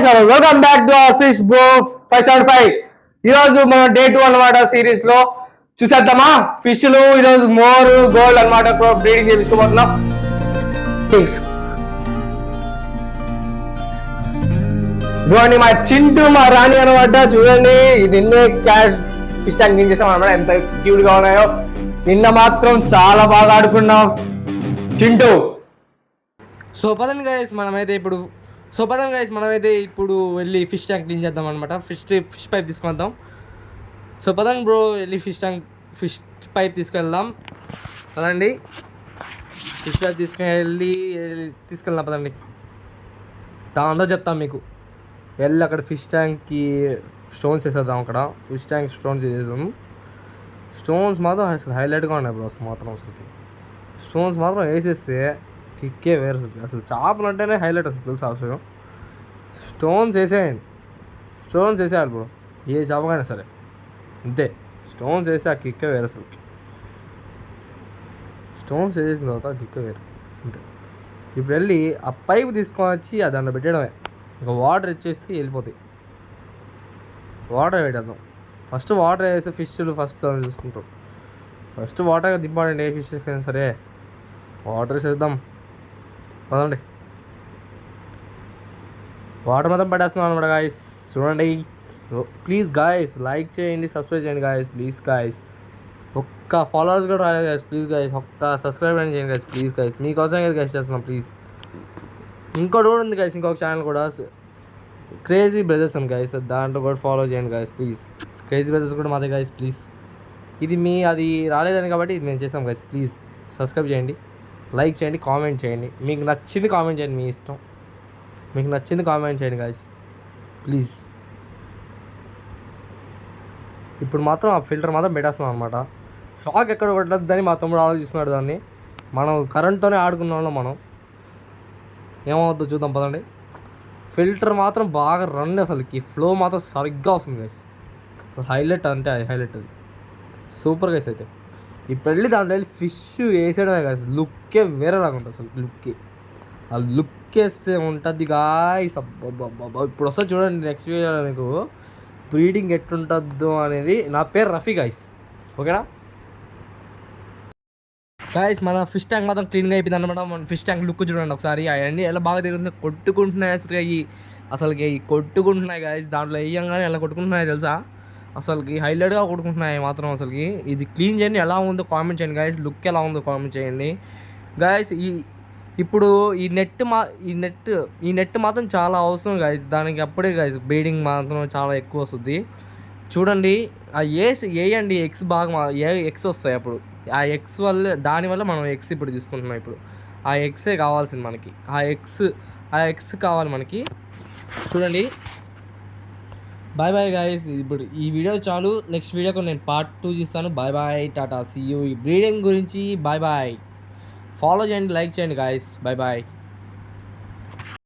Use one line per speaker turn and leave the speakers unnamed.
guys, welcome back to our Fish Bro 575. ఈరోజు మనం day 2 అన్నమాట సిరీస్ లో చూసేద్దామా ఫిష్లు. ఈరోజు మోర్ గోల్డ్ అన్నమాట బ్రీడింగ్ చేయించుకోబోతున్నాం. చూడండి మా చింటూ మా రాణి అనమాట. చూడండి నిన్నే క్యాష్ ఫిష్ ట్యాంక్ క్లీన్ చేసాం అనమాట. ఎంత క్యూట్ గా ఉన్నాయో. నిన్న మాత్రం చాలా బాగా ఆడుకున్నాం చింటూ. సో పదండి గైస్ మనమైతే ఇప్పుడు వెళ్ళి ఫిష్ ట్యాంక్ క్లీన్ చేద్దాం అనమాట. ఫిష్ పైప్ తీసుకొద్దాం. సో పదండి బ్రో వెళ్ళి ఫిష్ పైప్ తీసుకెళ్దాం. పదండి ఫిష్ పైప్ తీసుకెళ్దాం పదండి. దాంతో చెప్తాం మీకు. వెళ్ళి అక్కడ ఫిష్ ట్యాంక్కి స్టోన్స్ వేసేద్దాం. అక్కడ ఫిష్ ట్యాంక్ స్టోన్స్ వేసేద్దాం. స్టోన్స్ మాత్రం అసలు హైలైట్గా ఉన్నాయి బ్రో. అసలుకి స్టోన్స్ మాత్రం వేసేస్తే కిక్కే వేరు. అసలు చేపలు అంటేనే హైలైట్ అసలు తెలుసా. అసలు స్టోన్స్ వేసేయాలి బ్రో. ఏ చేపకైనా సరే అంతే. స్టోన్స్ వేసి ఆ కిక్కే వేరు. అసలు స్టోన్స్ వేసేసిన తర్వాత కిక్కే వేరు అంతే. ఇప్పుడు వెళ్ళి ఆ పైప్ తీసుకొని వచ్చి దాంట్లో పెట్టడమే. ఇంకా వాటర్ ఇచ్చేసి వెళ్ళిపోతాయి. వాటర్ పెట్టేద్దాం. ఫస్ట్ వాటర్ వేస్తే ఫిష్లు ఫస్ట్ చూసుకుంటాం. ఫస్ట్ వాటర్ దింపాలండి. ఏ ఫిష్ అయినా సరే వాటర్ వేసేద్దాం. పదండి వాటర్ మొత్తం పట్టేస్తున్నాం అనమాట గాయస్. చూడండి ప్లీజ్ గాయస్ లైక్ చేయండి, సబ్స్క్రైబ్ చేయండి గాయస్. ప్లీజ్ గాయస్ ఒక్క ఫాలోవర్స్ కూడా రాలేదు గాయస్. ప్లీజ్ గాయస్ ఒక్క సబ్స్క్రైబ్ చేయండి గాయస్. ప్లీజ్ గాయస్ మీకోసం గాయస్ చేస్తున్నాం. ప్లీజ్ ఇంకోటి కూడా ఉంది గాయస్, ఇంకొక ఛానల్ కూడా క్రేజీ బ్రదర్స్ అని గాయస్. దాంట్లో కూడా ఫాలో చేయండి గాయస్ ప్లీజ్. క్రేజీ బ్రదర్స్ కూడా మాదే గాయస్ ప్లీజ్. అది రాలేదని కాబట్టి ఇది మేము చేస్తాం గాయస్. ప్లీజ్ సబ్స్క్రైబ్ చేయండి, లైక్ చేయండి, కామెంట్ చేయండి. మీకు నచ్చింది కామెంట్ చేయండి, మీ ఇష్టం. మీకు నచ్చింది కామెంట్ చేయండి గాయస్ ప్లీజ్. ఇప్పుడు మాత్రం ఆ ఫిల్టర్ మాత్రం పెట్టేస్తున్నాం అనమాట. షాక్ ఎక్కడ కొట్టద్దని మా తమ్ముడు ఆలోచిస్తున్నాడు. దాన్ని మనం కరెంట్తోనే ఆడుకున్న వాళ్ళం. మనం ఏమవుతుందో చూద్దాం పదండి. ఫిల్టర్ మాత్రం బాగా రన్, అసలుకి ఫ్లో మాత్రం సరిగ్గా వస్తుంది గైస్. అసలు హైలైట్ అంటే హైలైట్ అది సూపర్ గైస్. అయితే ఇప్పుడు వెళ్ళి దాంట్లో వెళ్ళి ఫిష్ వేసేయడమే గైస్. లుక్కే వేరే లాగా ఉంటుంది అసలు. ఆ లుక్ వేస్తే ఉంటుంది గాయస్. ఇప్పుడు వస్తుంది చూడండి నెక్స్ట్ వీడియోలో మీకు బ్రీడింగ్ ఎట్లుంటుందో అనేది. నా పేరు రఫీ గాయస్, ఓకేనా గాయస్. మన ఫిష్ ట్యాంక్ మాత్రం క్లీన్గా అయిపోయింది అనమాట. మన ఫిష్ ట్యాంక్ లుక్ చూడండి ఒకసారి. అవన్నీ ఎలా బాగా తిరుగుతుంది, కొట్టుకుంటున్నాయి అసలుకి కొట్టుకుంటున్నాయి గాయస్. దాంట్లో వేయంగానే ఎలా కొట్టుకుంటున్నాయి తెలుసా. అసలుకి హైలైట్గా కొట్టుకుంటున్నాయి మాత్రం. అసలుకి ఇది క్లీన్ చేయండి, ఎలా ఉందో కామెంట్ చేయండి గాయస్. లుక్ ఎలా ఉందో కామెంట్ చేయండి గాయస్. ఇప్పుడు ఈ నెట్ మాత్రం చాలా అవసరం గాయస్. దానికి అప్పుడే గాయస్ బ్రీడింగ్ మాత్రం చాలా ఎక్కువ వస్తుంది. చూడండి ఆ వేయండి ఎగ్స్ బాగా ఎగ్స్ వస్తాయి. అప్పుడు ఆ ఎగ్స్ దానివల్ల మనం ఎగ్స్ ఇప్పుడు తీసుకుంటున్నాం. ఇప్పుడు ఆ ఎగ్సే కావాల్సింది మనకి. ఆ ఎగ్స్ కావాలి మనకి. చూడండి బాయ్ బాయ్ గాయస్. ఇప్పుడు ఈ వీడియో చాలు. నెక్స్ట్ వీడియోకి నేను పార్ట్ 2 చేస్తాను. Bye bye, tata, see you. ఈ బ్రీడింగ్ గురించి బాయ్ బాయ్. ఫాలో చేయండి, లైక్ చేయండి గాయస్. Bye bye.